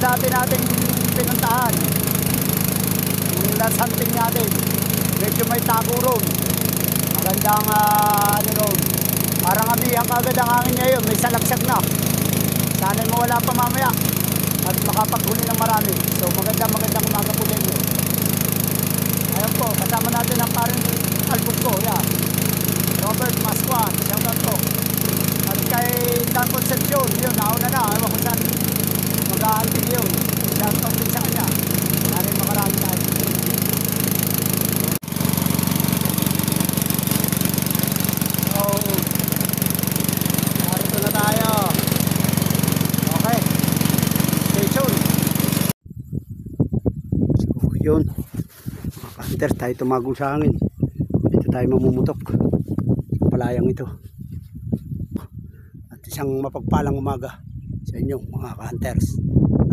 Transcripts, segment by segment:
dati nating pinuntahan. Yung last hunting natin. Medyo may tago ron. Magandang ano ron. Parang amihan kagad ang hangin ngayon. May salagsag na. Sana'y mawala pa mamaya. At makapaghuli ng marami. So magandang umaga po din yun. Ayan po, kasama natin ang parang album ko. Yeah. Robert Mascuan, shoutout po. At kay Dan Concepcion, yun, nauna na. Ewan ko saan mag-aanting yun. Shoutout din sa kanya. Maraming makarami tayo. So, narito na tayo. Okay. Stay tuned. So, yun. Mga ka-hunter, tayo tumagong sa hangin. Dito tayo mamumutok. Palayang ito. At isang mapagpalang umaga sa inyong mga ka-hunters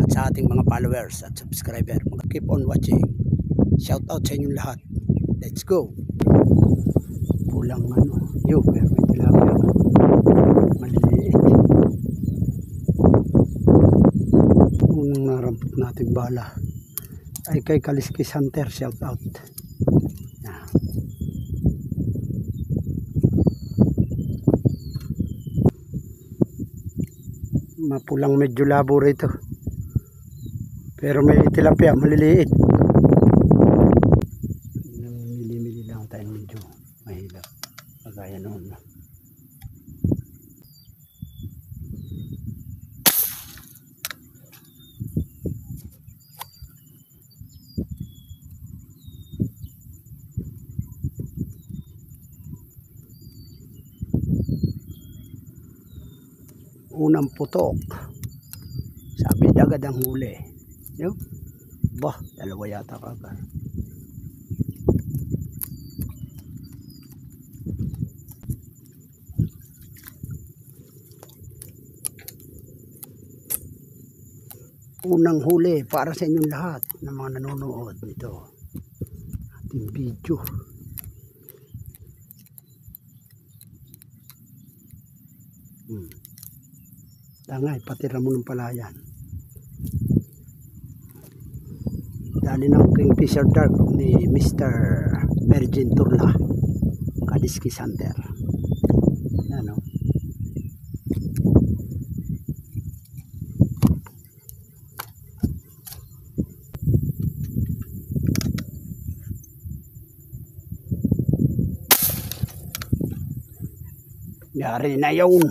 at sa ating mga followers at subscriber. Keep on watching. Shout out sa inyong lahat. Let's go. Pulang ano. Yung pero may tilapia. Maliliit. Unang narampot natin bala ay kay Kaliskis Hunter. Shout out. Mapulang medyo labo rito. Pero may tilapia maliliit. Mili-mili lang tayo medyo mahirap. Kagaya noon. Unang putok. Sabi agad ang huli. Yun. Bah, dalawa yata kagad. Unang huli para sa inyong lahat ng mga nanonood nito. Ating video. Tangay, patira mo ng palayan. Dali ng Kingfisher Dark ni Mr. Virgin Turla. Kaliskis Hunter. Ano? Yari na yun.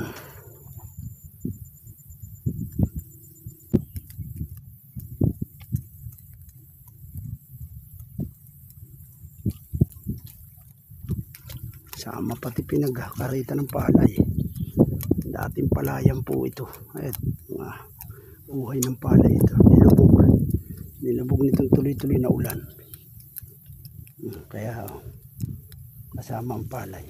Sama pati pinagkakarita ng palay. Dating palayan po ito. Ayun, mga uhay ng palay ito. Nilubog nitong tuloy-tuloy na ulan. Kaya kasama ang palay.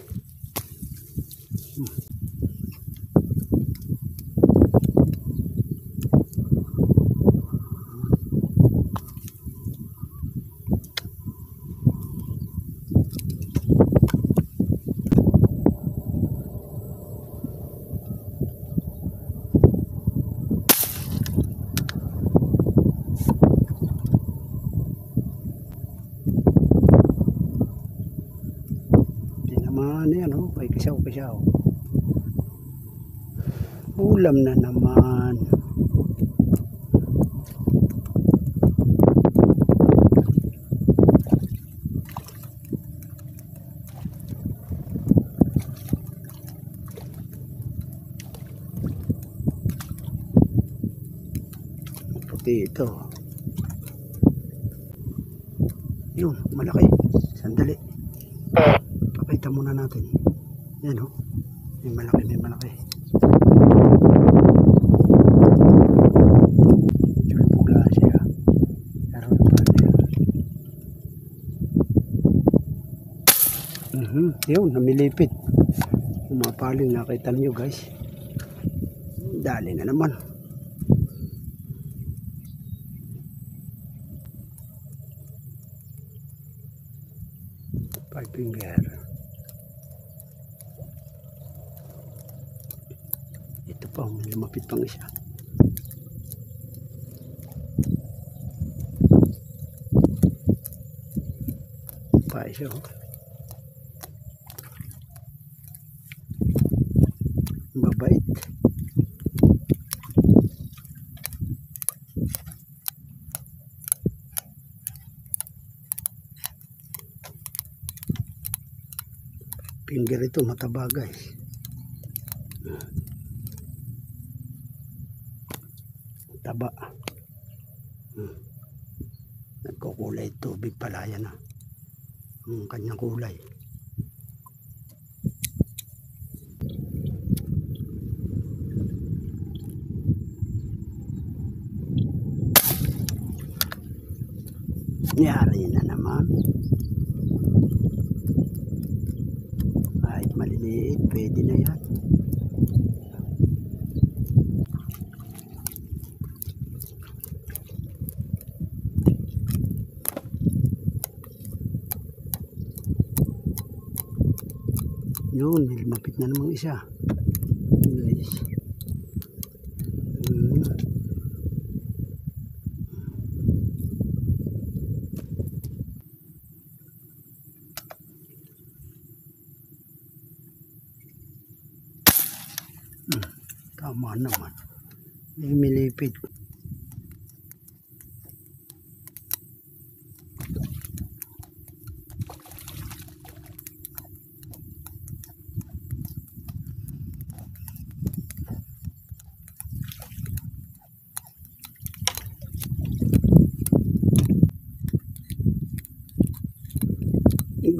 Ano yan, oh, kay kasaw. Ulam na naman. Puti ito. Yun, malaki. Sandali. Pakita muna natin. Yan o. May malaki. Medyo pula siya. Pero yun, namilipit. Umapaling, nakita nyo guys. Dali na naman. Five finger. Ito pa, may lumapit pang isa. siya. Mabait. Finger ito, mataba guys. Taba. Nagkukulay tubig pala yan. Ang kanyang kulay. Yari na naman. Kahit maliliit, pwede na yan. Yun, lumapit na namang isa. Guys. Tama naman. May milipit.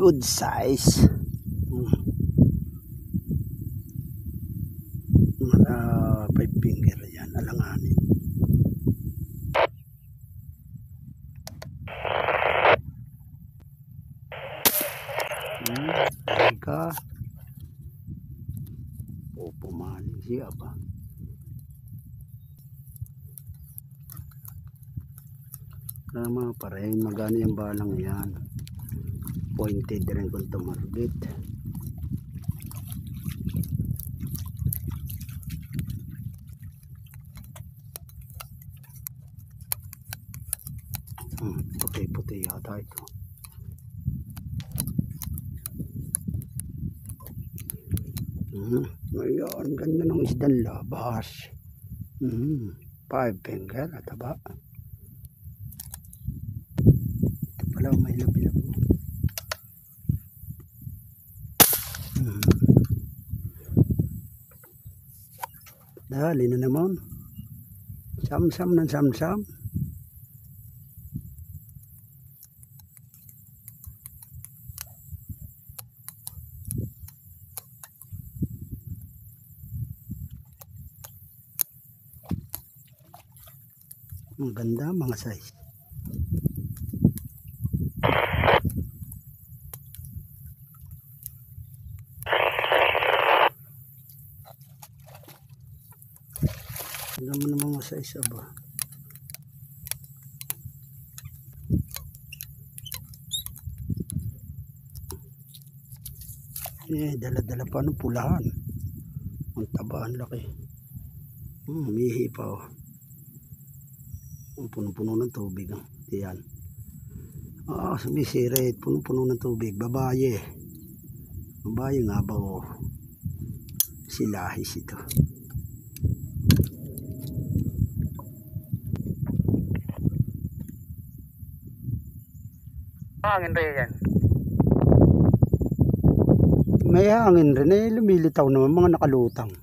Good size. Mga 5 finger yan, alanganin. Teka. O pumaling siya ba? Tama, parehong magano yung balang yan. Pointed rin kung tumarbit. Puti-puti yata ito. Ngayon, ganda ng isdang labas. 5 finger at taba. Ito pala may labi-labo. Dali na naman. Samsam ng samsam. Ang ganda mga size. Ganda mo ng mga size aba. Dala-dala pa ng pulahan. Ang tabaan laki. Umihi pa oh. Puno-puno ng tubig. Yan. Sumisirit. Puno-puno ng tubig. Babaye. Babaye nga ba oh. Silahis ito. Hangin rin yan. May hangin rin lumilitaw naman mga nakalutang.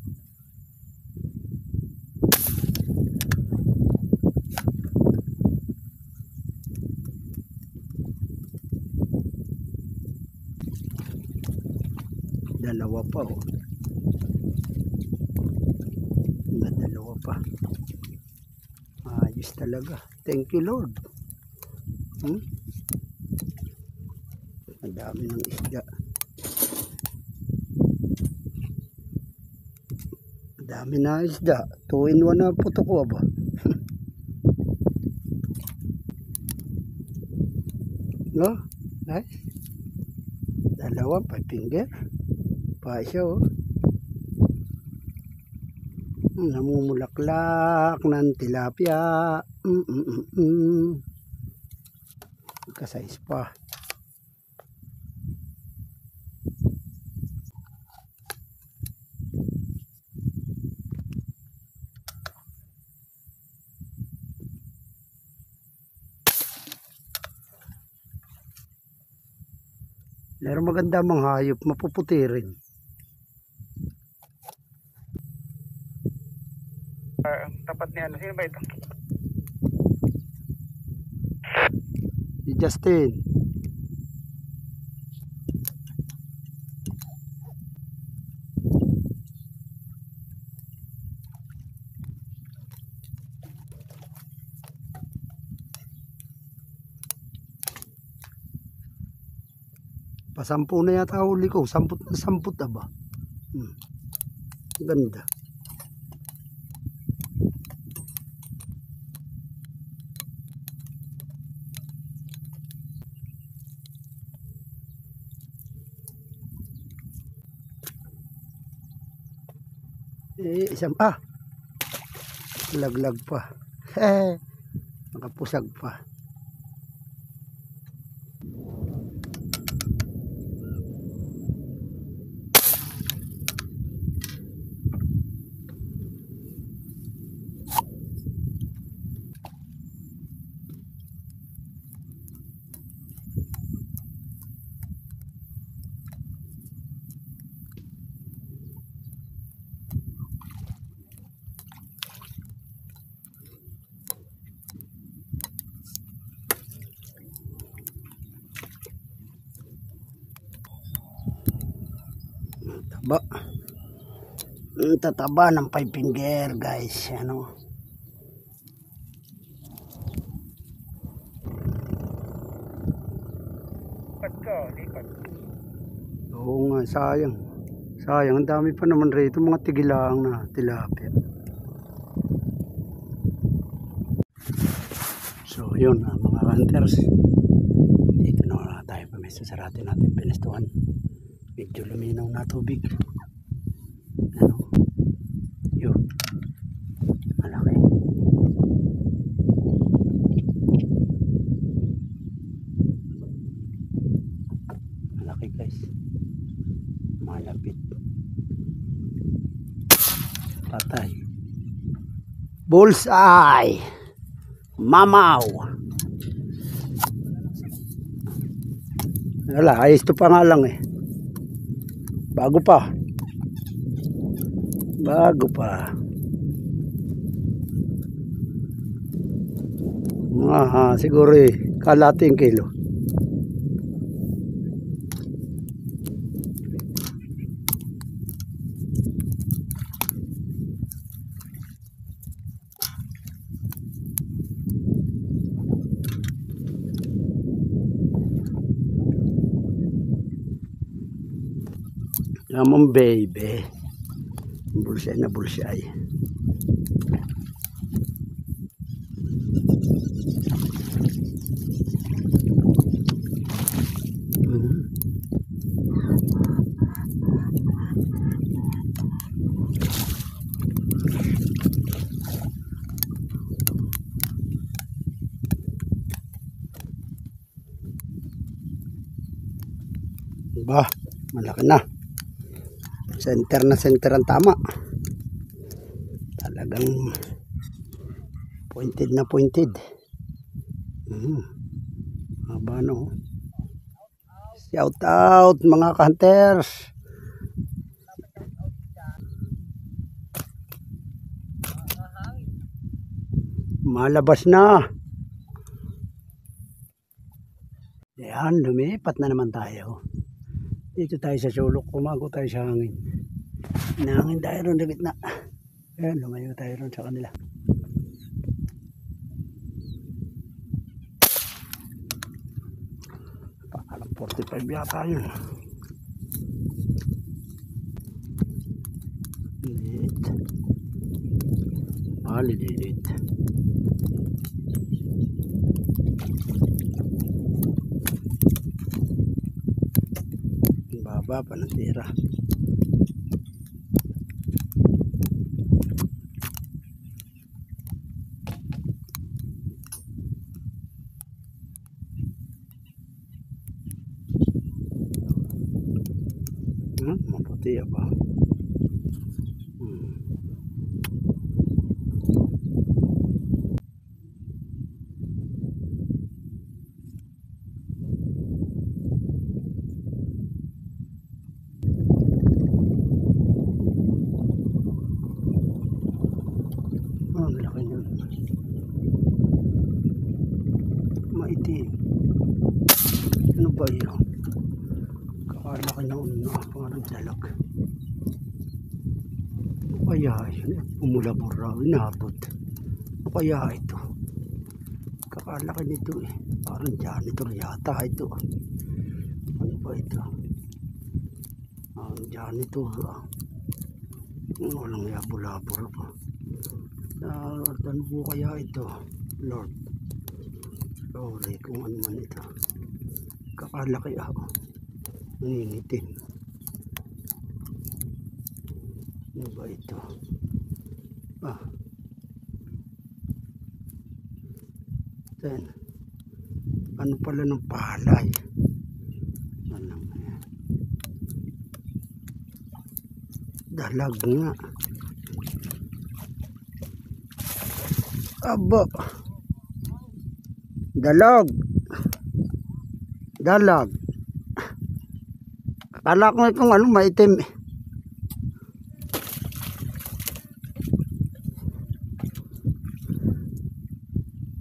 Dalawa pa oh. Dalawa pa. Ayos talaga. Thank you Lord. Ang dami ng isda. Ang dami na isda. 2 in 1 na puto ko ba? No? Nice. Dalawa, 5 finger. Pa siya oh. Namumulaklak ng tilapia. Kasais pa. Meron maganda mga hayop, mapuputi rin. Tapat niya, sino ba ito? Si Justin. Pasampu na yata huli ko. Samput na samput na ba? Ganda. Isang laglag pa. Nakapusag pa. Taba. Tataba ng 5 finger guys. Ano? Lipat ka, lipat. Oo nga, sayang. Sayang, ang dami pa naman rito mga tigilaang na tilapia. So yun mga hunters. Dito na tayo pamesa sa atin natin pinestuhan. Medyo luminaw na tubig. Ano? Yun. Malaki. Malaki guys. Malapit. Patay. Bullseye. Mamaw. Wala, ayos to pa nga lang eh. Bago pa. Bago pa. Siguro kalating kilo. Among baby. Bulsay na bulsay. Bah, malaki na. Center na center ang tama. Talagang pointed na pointed. Haba no. Shout out mga hunters. Malabas na. Yan, lumipat na naman tayo. Dito tayo sa sulok, umago tayo sa hangin. Nahangin tayo ron na gitna. Ayan, lumayo tayo ron sa kanila. Parang 45 yata yun. Lilit. Lilit. Baba pa ng tira. Maputi ba? Ang dalag. Ano kaya yun? Umulabor raw, inabot. Ano kaya ito? Kakalaki nito eh. Parang janitor yata ito. Ano ba ito? Ang janitor. Walang yabulabor pa. Ano po kaya ito? Lord. Sorry kung ano man ito. Kakalaki ako. Nangingitim. Ano ba ito? Then, ano pala ng palay? Ano yan? Dalag nga. Aba. Dalag. Dalag. Akala ko kung ano maitim.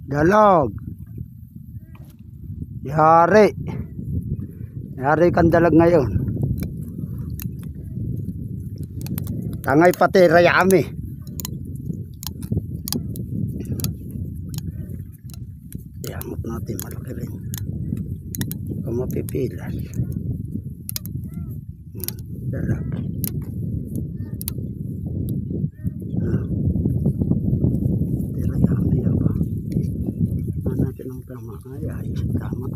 Dalag. Yari. Yari kang dalag ngayon. Tangay pati rayami. Iamot natin malaki rin. Kung mapipilas. Dalag. Rayami ako. Natin ang tama. Ay, ayos tama.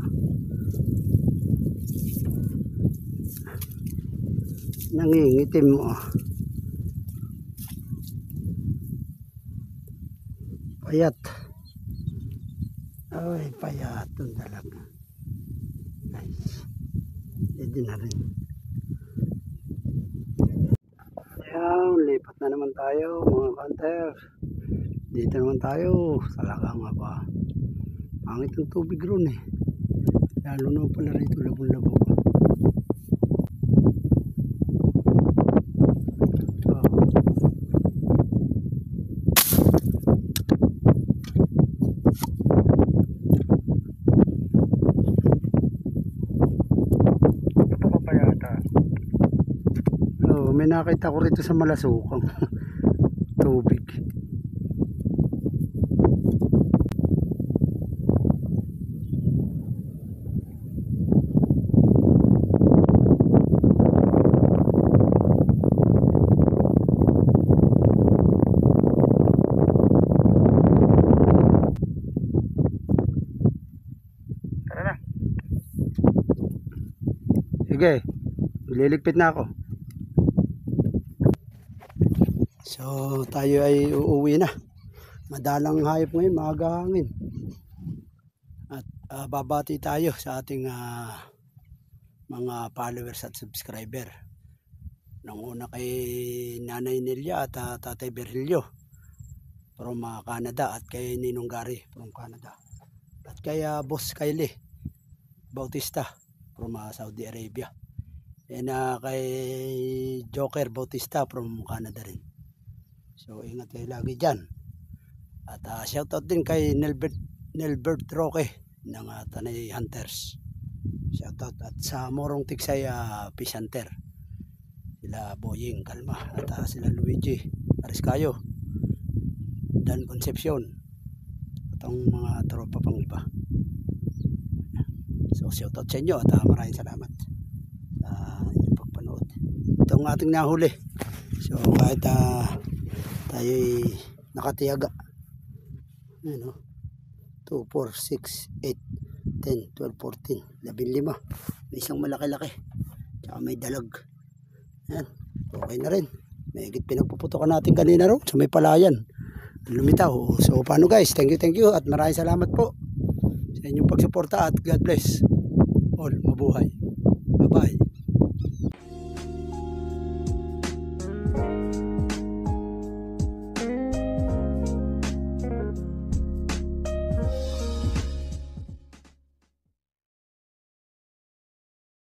Nangingitim mo. Payat. Ay, payat ang dalag. Nice. Pwede na rin. Ayan, lipat na naman tayo mga hunter. Dito naman tayo sa Lagang ba. Pangit ang tubig ron eh. Lalo na pala rito labo-labo. May nakita ko rito sa Malasukang tubig. Tara na. Sige, liligpit na ako. So tayo ay uuwi na. Madalang hayop ngayon, maaga hangin. At babati tayo sa ating mga followers at subscriber. Nang una kay Nanay Nelia at Tatay Berlio from Canada, at kay Ninong Gary from Canada, at kay Boss Kylie Bautista from Saudi Arabia, and kay Joker Bautista from Canada rin. So ingat kayo lagi dyan. At shoutout din kay Nelbert Roque ng Tanay Hunters. Shoutout. At sa Morong Tiksay Fish Hunter. Sila Boying Kalma. At sila Luigi Ariscayo, Dan Concepcion. At ang mga tropa pang iba. So shoutout sa inyo. At maraming salamat sa inyong pagpanood. Ito ang ating nahuli. So kahit tayo'y nakatiyaga. Ano? 2, 4, 6, 8, 10, 12, 14, 15. May isang malaki-laki. Tsaka may dalag. Yan. Okay na rin. May higit pinagpuputokan natin kanina ro sa may palayan. Lumitaw. So paano guys? Thank you. At maraming salamat po sa inyong pagsuporta. At God bless all. Mabuhay.